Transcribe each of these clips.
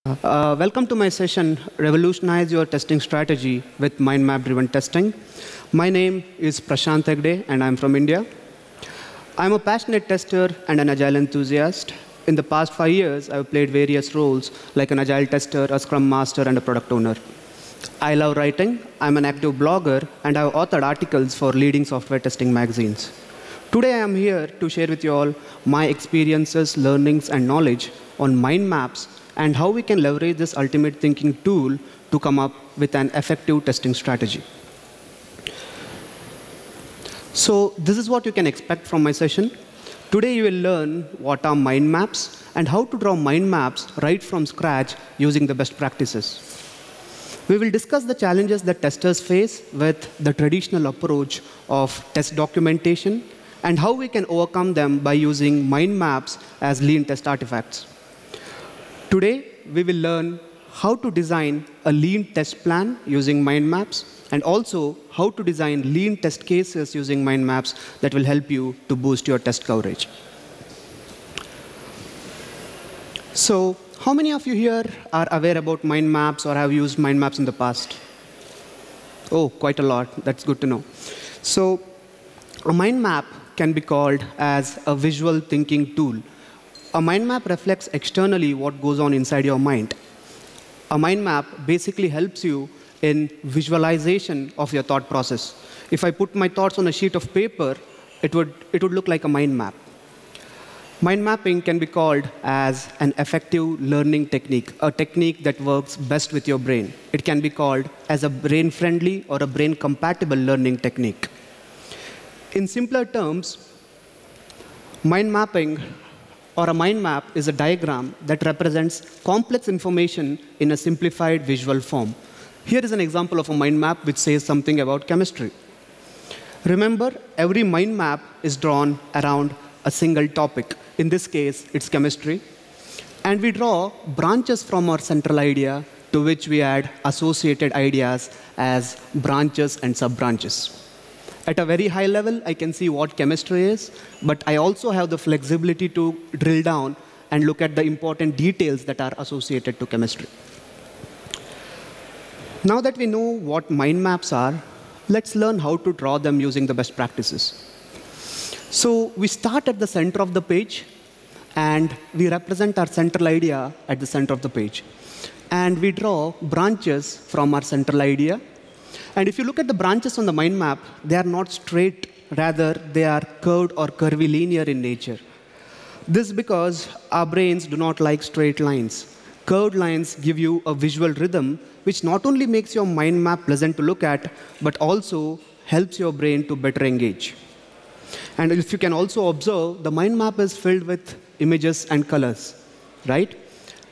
Welcome to my session, Revolutionize Your Testing Strategy with MindMap-driven testing. My name is Prashant HEGDE, and I'm from India. I'm a passionate tester and an agile enthusiast. In the past 5 years, I've played various roles like an agile tester, a scrum master, and a product owner. I love writing. I'm an active blogger, and I've authored articles for leading software testing magazines. Today, I am here to share with you all my experiences, learnings, and knowledge on mind maps and how we can leverage this ultimate thinking tool to come up with an effective testing strategy. So this is what you can expect from my session. Today, you will learn what are mind maps and how to draw mind maps right from scratch using the best practices. We will discuss the challenges that testers face with the traditional approach of test documentation and how we can overcome them by using mind maps as lean test artifacts. Today, we will learn how to design a lean test plan using mind maps and also how to design lean test cases using mind maps that will help you to boost your test coverage. So, how many of you here are aware about mind maps or have used mind maps in the past? Oh, quite a lot. That's good to know. So, a mind map can be called as a visual thinking tool. A mind map reflects externally what goes on inside your mind. A mind map basically helps you in visualization of your thought process. If I put my thoughts on a sheet of paper, it would look like a mind map. Mind mapping can be called as an effective learning technique, a technique that works best with your brain. It can be called as a brain-friendly or a brain-compatible learning technique. In simpler terms, mind mapping or a mind map is a diagram that represents complex information in a simplified visual form. Here is an example of a mind map which says something about chemistry. Remember, every mind map is drawn around a single topic. In this case, it's chemistry. And we draw branches from our central idea to which we add associated ideas as branches and sub-branches. At a very high level, I can see what chemistry is, but I also have the flexibility to drill down and look at the important details that are associated to chemistry. Now that we know what mind maps are, let's learn how to draw them using the best practices. So we start at the center of the page, and we represent our central idea at the center of the page. And we draw branches from our central idea. And if you look at the branches on the mind map, they are not straight, rather they are curved or curvilinear in nature. This is because our brains do not like straight lines. Curved lines give you a visual rhythm, which not only makes your mind map pleasant to look at, but also helps your brain to better engage. And if you can also observe, the mind map is filled with images and colors, right?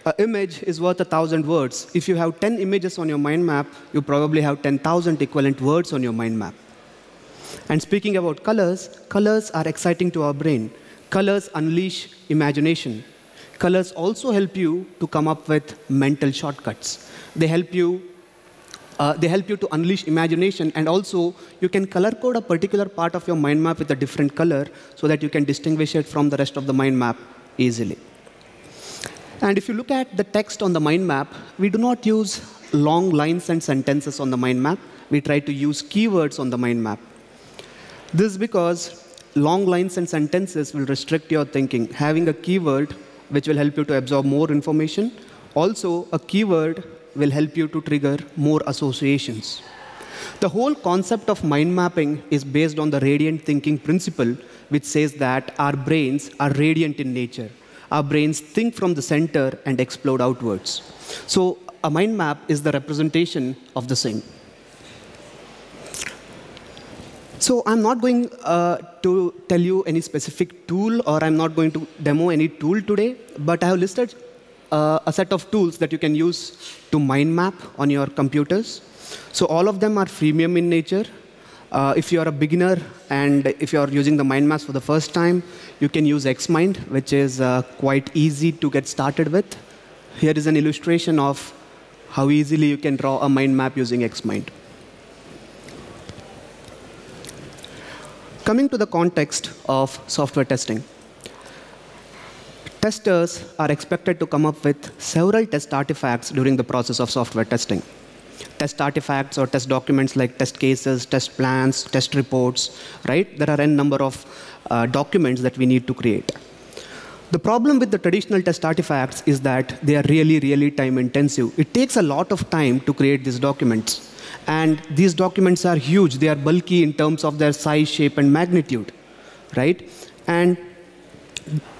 An image is worth 1,000 words. If you have 10 images on your mind map, you probably have 10,000 equivalent words on your mind map. And speaking about colors, colors are exciting to our brain. Colors unleash imagination. Colors also help you to come up with mental shortcuts. They help you to unleash imagination, and also you can color code a particular part of your mind map with a different color so that you can distinguish it from the rest of the mind map easily. And if you look at the text on the mind map, we do not use long lines and sentences on the mind map. We try to use keywords on the mind map. This is because long lines and sentences will restrict your thinking. Having a keyword which will help you to absorb more information. Also, a keyword will help you to trigger more associations. The whole concept of mind mapping is based on the radiant thinking principle, which says that our brains are radiant in nature. Our brains think from the center and explode outwards. So a mind map is the representation of the same. So I'm not going to tell you any specific tool, or I'm not going to demo any tool today, but I have listed a set of tools that you can use to mind map on your computers. So all of them are freemium in nature. If you are a beginner and if you are using the mind maps for the first time, you can use Xmind, which is quite easy to get started with. Here is an illustration of how easily you can draw a mind map using Xmind. Coming to the context of software testing. Testers are expected to come up with several test artifacts during the process of software testing. Test artifacts or test documents like test cases, test plans, test reports, right? There are n number of documents that we need to create. The problem with the traditional test artifacts is that they are really, really time intensive. It takes a lot of time to create these documents. And these documents are huge. They are bulky in terms of their size, shape, and magnitude, right? And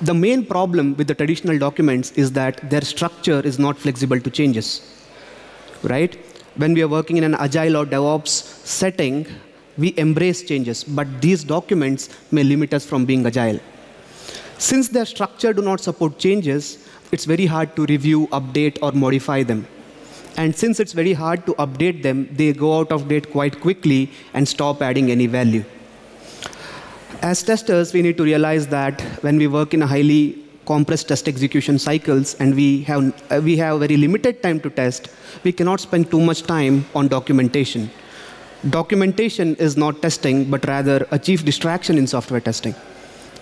the main problem with the traditional documents is that their structure is not flexible to changes, right? When we are working in an agile or DevOps setting, we embrace changes, but these documents may limit us from being agile. Since their structure do not support changes, it's very hard to review, update, or modify them. And since it's very hard to update them, they go out of date quite quickly and stop adding any value. As testers, we need to realize that when we work in a highly compressed test execution cycles and we have very limited time to test, we cannot spend too much time on documentation. Documentation is not testing, but rather a chief distraction in software testing,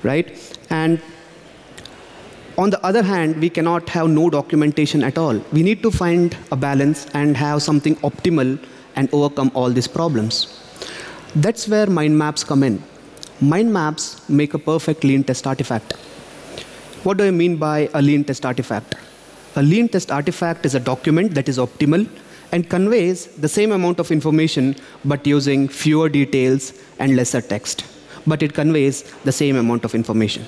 right? And on the other hand, we cannot have no documentation at all. We need to find a balance and have something optimal and overcome all these problems. That's where mind maps come in. Mind maps make a perfect lean test artifact. What do I mean by a lean test artifact? A lean test artifact is a document that is optimal and conveys the same amount of information but using fewer details and lesser text. But it conveys the same amount of information.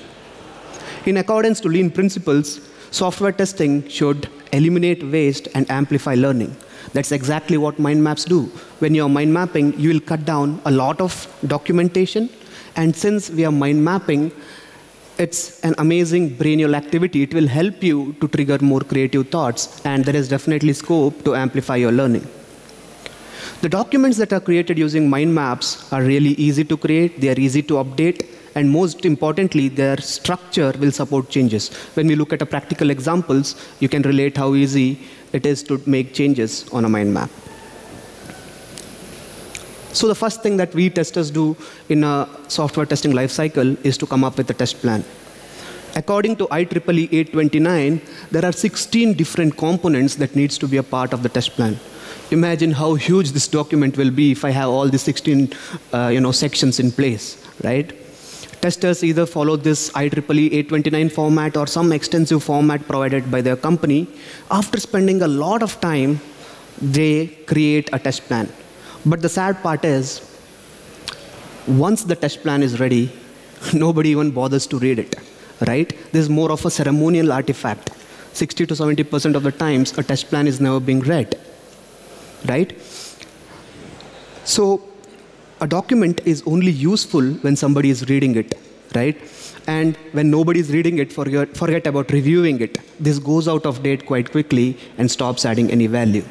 In accordance to lean principles, software testing should eliminate waste and amplify learning. That's exactly what mind maps do. When you're mind mapping, you will cut down a lot of documentation. And since we are mind mapping, it's an amazing brainial activity. It will help you to trigger more creative thoughts, and there is definitely scope to amplify your learning. The documents that are created using mind maps are really easy to create, they are easy to update, and most importantly, their structure will support changes. When we look at practical examples, you can relate how easy it is to make changes on a mind map. So the first thing that we testers do in a software testing lifecycle is to come up with a test plan. According to IEEE 829, there are 16 different components that needs to be a part of the test plan. Imagine how huge this document will be if I have all the 16 sections in place, right? Testers either follow this IEEE 829 format or some extensive format provided by their company. After spending a lot of time, they create a test plan. But the sad part is, once the test plan is ready, nobody even bothers to read it, right? This is more of a ceremonial artifact. 60 to 70% of the times, a test plan is never being read, right? So a document is only useful when somebody is reading it, right? And when nobody is reading it, forget about reviewing it. This goes out of date quite quickly and stops adding any value.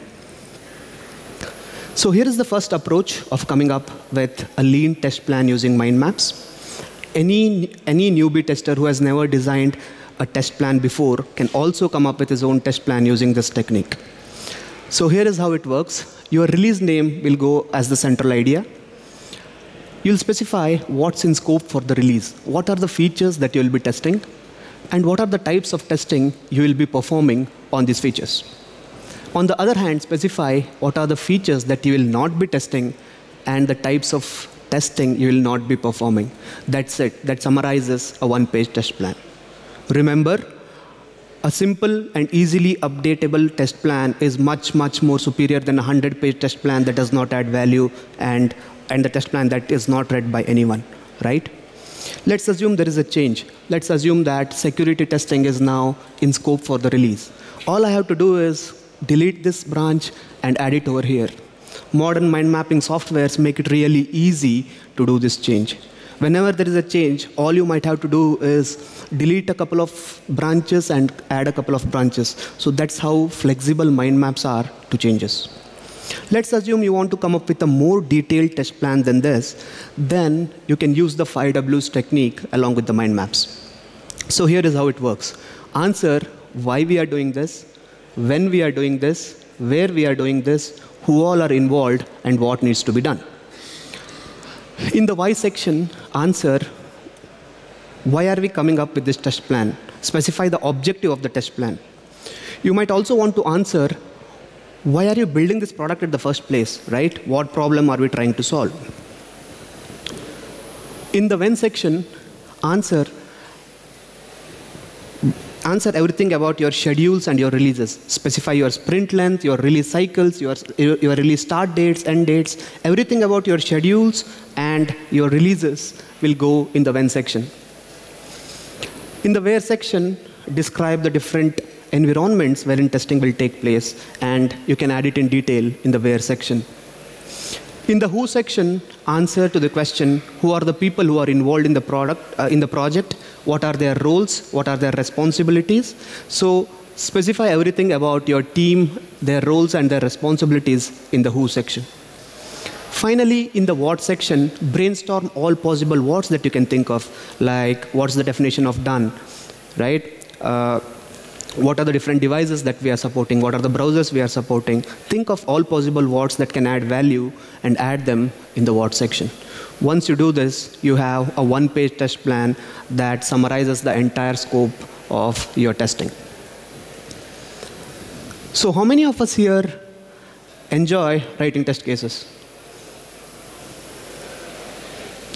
So here is the first approach of coming up with a lean test plan using mind maps. Any newbie tester who has never designed a test plan before can also come up with his own test plan using this technique. So here is how it works. Your release name will go as the central idea. You'll specify what's in scope for the release. What are the features that you'll be testing? And what are the types of testing you will be performing on these features? On the other hand, specify what are the features that you will not be testing and the types of testing you will not be performing. That's it. That summarizes a one-page test plan. Remember, a simple and easily updatable test plan is much, much more superior than a 100-page test plan that does not add value and the test plan that is not read by anyone, right? Let's assume there is a change. Let's assume that security testing is now in scope for the release. All I have to do is delete this branch and add it over here. Modern mind mapping softwares make it really easy to do this change. Whenever there is a change, all you might have to do is delete a couple of branches and add a couple of branches. So that's how flexible mind maps are to changes. Let's assume you want to come up with a more detailed test plan than this. Then you can use the 5Ws technique along with the mind maps. So here is how it works. Answer why we are doing this, when we are doing this, where we are doing this, who all are involved, and what needs to be done. In the why section, answer Why are we coming up with this test plan? Specify the objective of the test plan. You might also want to answer, why are you building this product in the first place, right? What problem are we trying to solve? In the when section, answer everything about your schedules and your releases. Specify your sprint length, your release cycles, your release start dates, end dates. Everything about your schedules and your releases will go in the when section. In the where section, describe the different environments wherein testing will take place, and you can add it in detail in the where section. In the who section, answer to the question, who are the people who are involved in the project, what are their roles, what are their responsibilities. So specify everything about your team, their roles and their responsibilities in the who section. Finally, in the what section, brainstorm all possible what's that you can think of, like what's the definition of done, right? What are the different devices that we are supporting? What are the browsers we are supporting? Think of all possible what's that can add value and add them in the what section. Once you do this, you have a one-page test plan that summarizes the entire scope of your testing. So how many of us here enjoy writing test cases?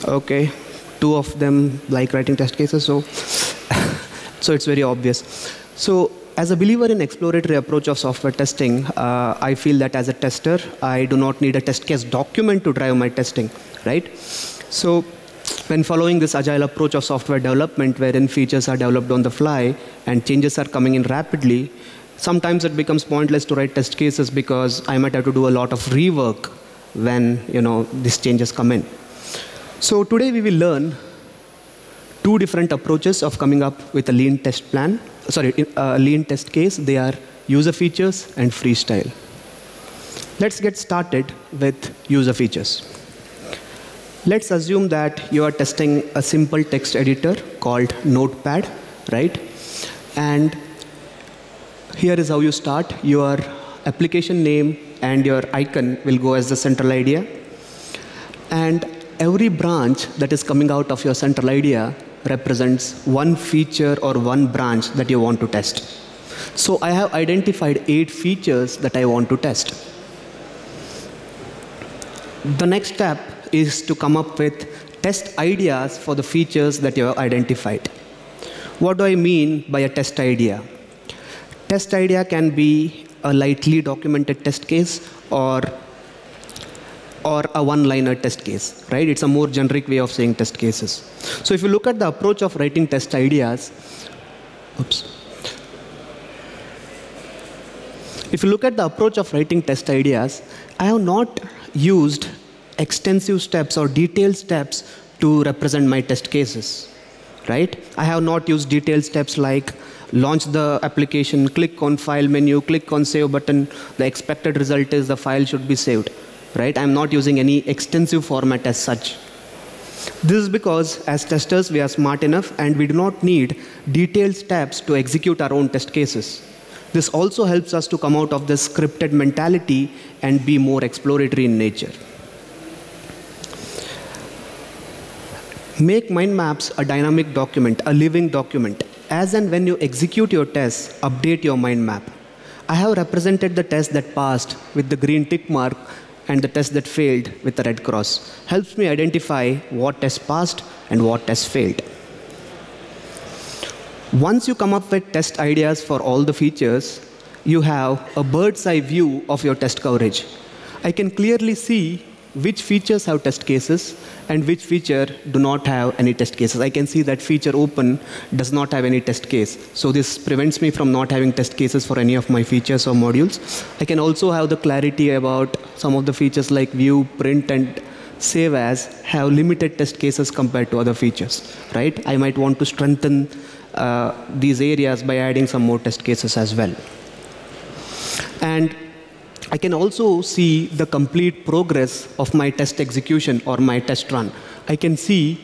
Okay, 2 of them like writing test cases, so it's very obvious. So as a believer in exploratory approach of software testing, I feel that as a tester, I do not need a test case document to drive my testing, right? So when following this agile approach of software development, wherein features are developed on the fly and changes are coming in rapidly, sometimes it becomes pointless to write test cases because I might have to do a lot of rework when these changes come in. So today we will learn 2 different approaches of coming up with a lean test plan. A lean test case. They are user features and freestyle. Let's get started with user features. Let's assume that you are testing a simple text editor called Notepad, right? And here is how you start. Your application name and your icon will go as the central idea. And every branch that is coming out of your central idea represents one feature or one branch that you want to test. So I have identified 8 features that I want to test. The next step is to come up with test ideas for the features that you have identified. What do I mean by a test idea? Test idea can be a lightly documented test case or a one-liner test case, right? It's a more generic way of saying test cases. So if you look at the approach of writing test ideas, If you look at the approach of writing test ideas, I have not used extensive steps or detailed steps to represent my test cases, right? I have not used detailed steps like launch the application, click on file menu, click on save button. The expected result is the file should be saved. Right? I'm not using any extensive format as such. This is because as testers we are smart enough and we do not need detailed steps to execute our own test cases. This also helps us to come out of this scripted mentality and be more exploratory in nature. Make mind maps a dynamic document, a living document. As and when you execute your tests, update your mind map. I have represented the test that passed with the green tick mark and the test that failed with the red cross. Helps me identify what test passed and what test failed. Once you come up with test ideas for all the features, you have a bird's eye view of your test coverage. I can clearly see which features have test cases and which feature do not have any test cases. I can see that feature open does not have any test case. So this prevents me from not having test cases for any of my features or modules. I can also have the clarity about some of the features like view, print, and save as have limited test cases compared to other features, right? I might want to strengthen these areas by adding some more test cases as well. And I can also see the complete progress of my test execution or my test run. I can see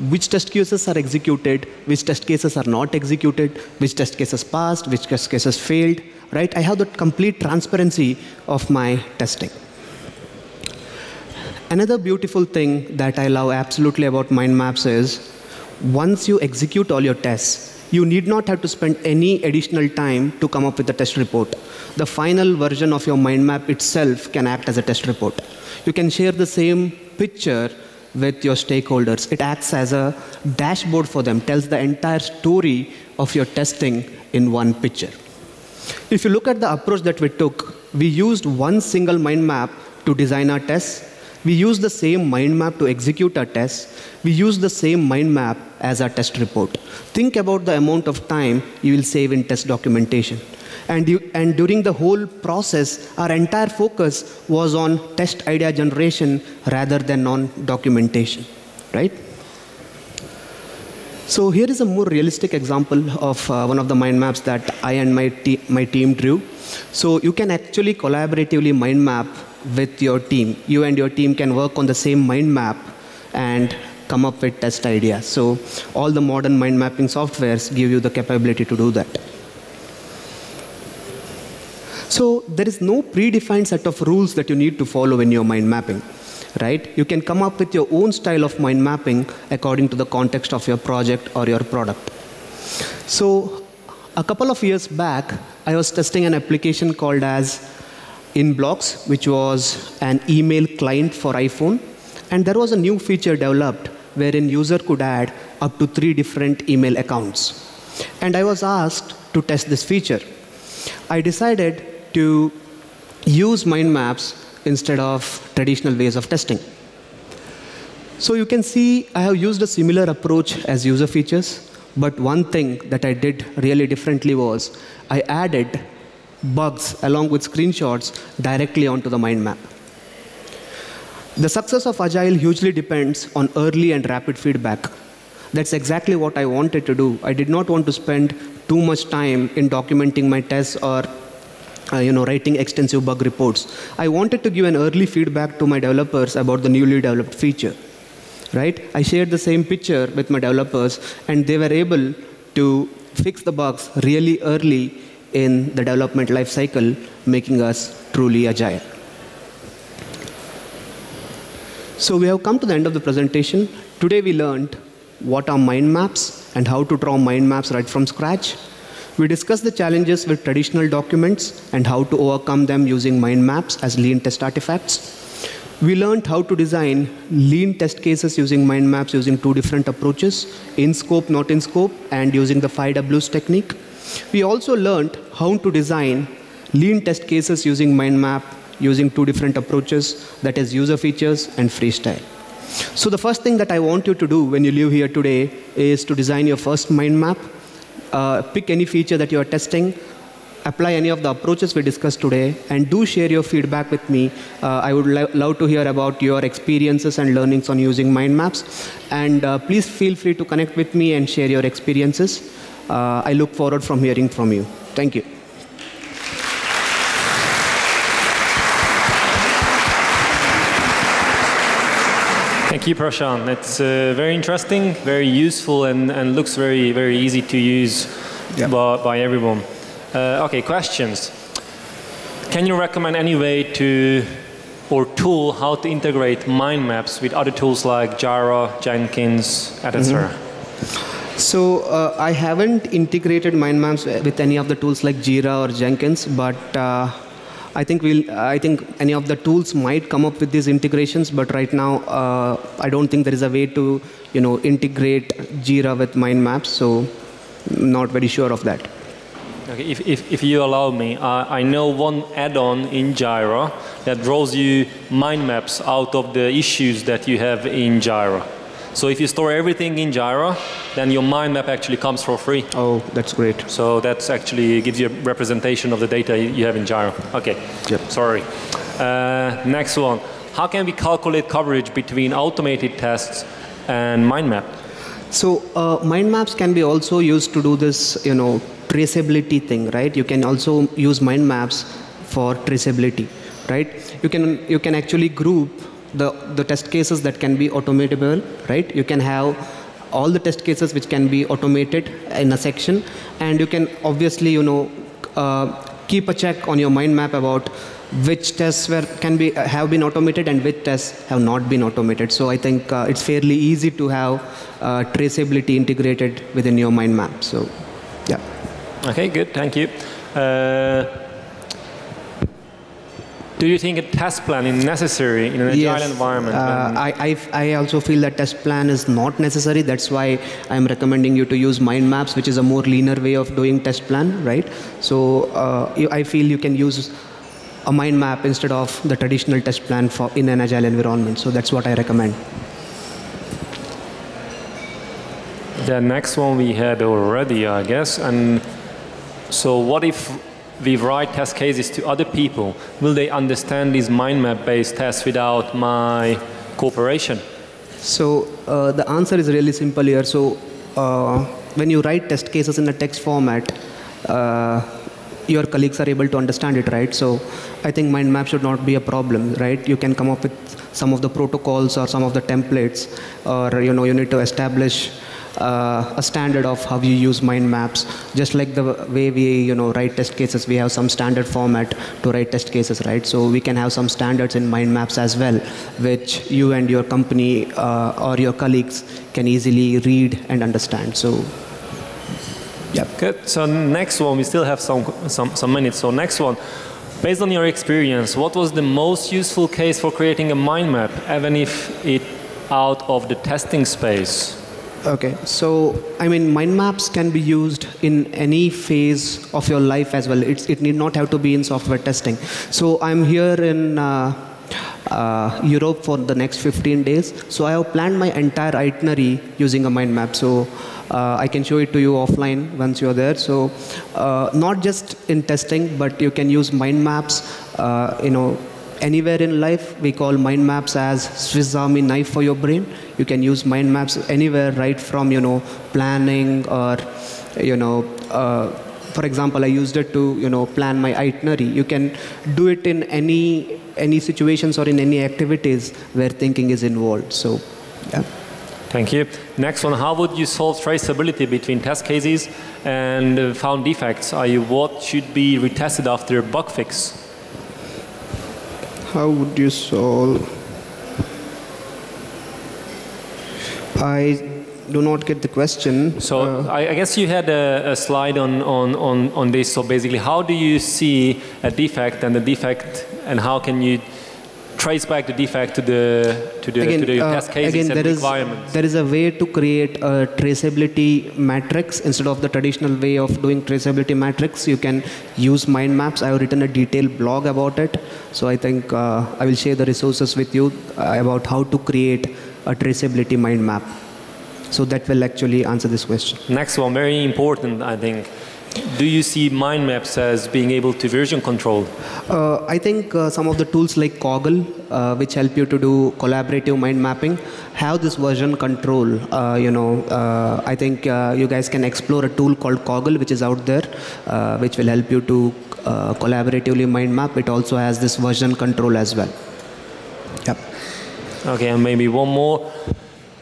which test cases are executed, which test cases are not executed, which test cases passed, which test cases failed, right? I have the complete transparency of my testing. Another beautiful thing that I love absolutely about mind maps is once you execute all your tests, you need not have to spend any additional time to come up with a test report. The final version of your mind map itself can act as a test report. You can share the same picture with your stakeholders. It acts as a dashboard for them, tells the entire story of your testing in one picture. If you look at the approach that we took, we used one single mind map to design our tests. We used the same mind map to execute our tests. We used the same mind map as our test report. Think about the amount of time you will save in test documentation. And during the whole process, our entire focus was on test idea generation rather than on documentation, right? So here is a more realistic example of one of the mind maps that I and my team drew. So you can actually collaboratively mind map with your team. You and your team can work on the same mind map and come up with test ideas. So all the modern mind mapping softwares give you the capability to do that. So there is no predefined set of rules that you need to follow in your mind mapping, right? You can come up with your own style of mind mapping according to the context of your project or your product. So a couple of years back, I was testing an application called as Inblocks, which was an email client for iPhone. And there was a new feature developed wherein user could add up to 3 different email accounts. And I was asked to test this feature. I decided to use mind maps instead of traditional ways of testing. So you can see I have used a similar approach as user features, but one thing that I did really differently was I added bugs along with screenshots directly onto the mind map. The success of Agile hugely depends on early and rapid feedback. That's exactly what I wanted to do. I did not want to spend too much time in documenting my tests or writing extensive bug reports. I wanted to give an early feedback to my developers about the newly developed feature, right? I shared the same picture with my developers, and they were able to fix the bugs really early in the development life cycle, making us truly agile. So we have come to the end of the presentation. Today we learned what are mind maps and how to draw mind maps right from scratch. We discussed the challenges with traditional documents and how to overcome them using mind maps as lean test artifacts. We learned how to design lean test cases using mind maps using 2 different approaches, in scope, not in scope, and using the 5Ws technique. We also learned how to design lean test cases using mind map using 2 different approaches, that is user features and freestyle. So the first thing that I want you to do when you leave here today is to design your first mind map. Pick any feature that you are testing, apply any of the approaches we discussed today, and do share your feedback with me. I would love to hear about your experiences and learnings on using mind maps. And please feel free to connect with me and share your experiences. I look forward from hearing from you. Thank you. Thank you, Prashant. It's very interesting, very useful, and looks very, very easy to use by everyone. OK, questions. Can you recommend any way to, or tool, how to integrate mind maps with other tools like Jira, Jenkins, etc.? So I haven't integrated mind maps with any of the tools like Jira or Jenkins, but I think any of the tools might come up with these integrations, but right now I don't think there is a way to integrate Jira with mind maps, so not very sure of that. Okay, if you allow me, I know one add-on in Jira that draws you mind maps out of the issues that you have in Jira. So if you store everything in Jira, then your mind map actually comes for free. Oh, that's great. So that's actually gives you a representation of the data you have in Jira. Okay, sorry. Next one. How can we calculate coverage between automated tests and mind map? So mind maps can be also used to do this, traceability thing, right? You can also use mind maps for traceability, right? You can actually group the test cases that can be automatable, right? You can have all the test cases which can be automated in a section, and you can obviously, keep a check on your mind map about which tests have been automated and which tests have not been automated. So I think it's fairly easy to have traceability integrated within your mind map. So, yeah. Okay, good. Thank you. Do you think a test plan is necessary in an agile environment? I also feel that test plan is not necessary. That's why I'm recommending you to use Mindmaps, which is a more leaner way of doing test plan, right? So I feel you can use a mind map instead of the traditional test plan in an agile environment. So that's what I recommend. The next one we had already, I guess. And so what if we write test cases to other people? Will they understand these mind map-based tests without my cooperation? So the answer is really simple here. So when you write test cases in a text format, your colleagues are able to understand it, right? So I think mind map should not be a problem, right? You can come up with some of the protocols or some of the templates, or you need to establish a standard of how you use mind maps. Just like the way we write test cases, we have some standard format to write test cases, right? So we can have some standards in mind maps as well, which you and your company or your colleagues can easily read and understand. So yeah. Good. So next one, we still have some minutes. So next one, based on your experience, what was the most useful case for creating a mind map, even if it out of the testing space? Okay, so I mean, mind maps can be used in any phase of your life as well. It need not have to be in software testing. So I'm here in Europe for the next 15 days. So I have planned my entire itinerary using a mind map. So I can show it to you offline once you're there. So not just in testing, but you can use mind maps, anywhere in life. We call mind maps as Swiss Army knife for your brain. You can use mind maps anywhere, right from planning, or for example, I used it to plan my itinerary. You can do it in any situations or in any activities where thinking is involved. So yeah. Thank you. Next one, how would you solve traceability between test cases and found defects? What should be retested after a bug fix? How would you solve? I do not get the question. So I guess you had a slide on this. So basically, how do you see a defect and how can you trace back the defect to the test cases and requirements? There is a way to create a traceability matrix instead of the traditional way of doing traceability matrix. You can use mind maps. I have written a detailed blog about it. So I think I will share the resources with you about how to create a traceability mind map. So that will actually answer this question. Next one, very important, I think. Do you see mind maps as being able to version control? I think some of the tools like Coggle, which help you to do collaborative mind mapping, have this version control. I think you guys can explore a tool called Coggle, which is out there, which will help you to collaboratively mind map. It also has this version control as well. Yep. Okay, and maybe one more.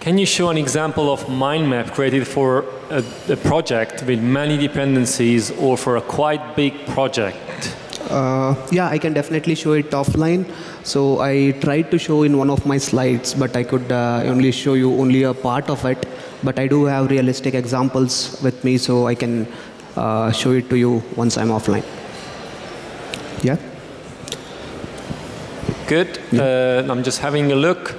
Can you show an example of mind map created for a project with many dependencies or for a quite big project? Yeah, I can definitely show it offline. So I tried to show in one of my slides, but I could only show you only a part of it. But I do have realistic examples with me, so I can show it to you once I'm offline. Yeah? Good. Yeah. I'm just having a look.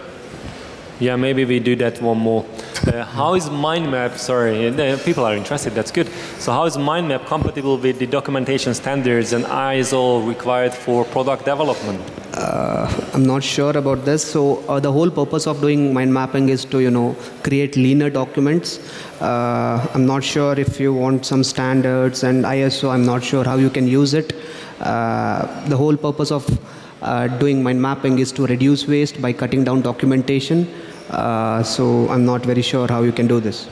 Yeah, maybe we do that one more. How is MindMap, sorry, people are interested, that's good. So how is MindMap compatible with the documentation standards and ISO required for product development? I'm not sure about this. So the whole purpose of doing mind mapping is to, create leaner documents. I'm not sure if you want some standards and ISO, I'm not sure how you can use it. The whole purpose of doing mind mapping is to reduce waste by cutting down documentation. So I'm not very sure how you can do this.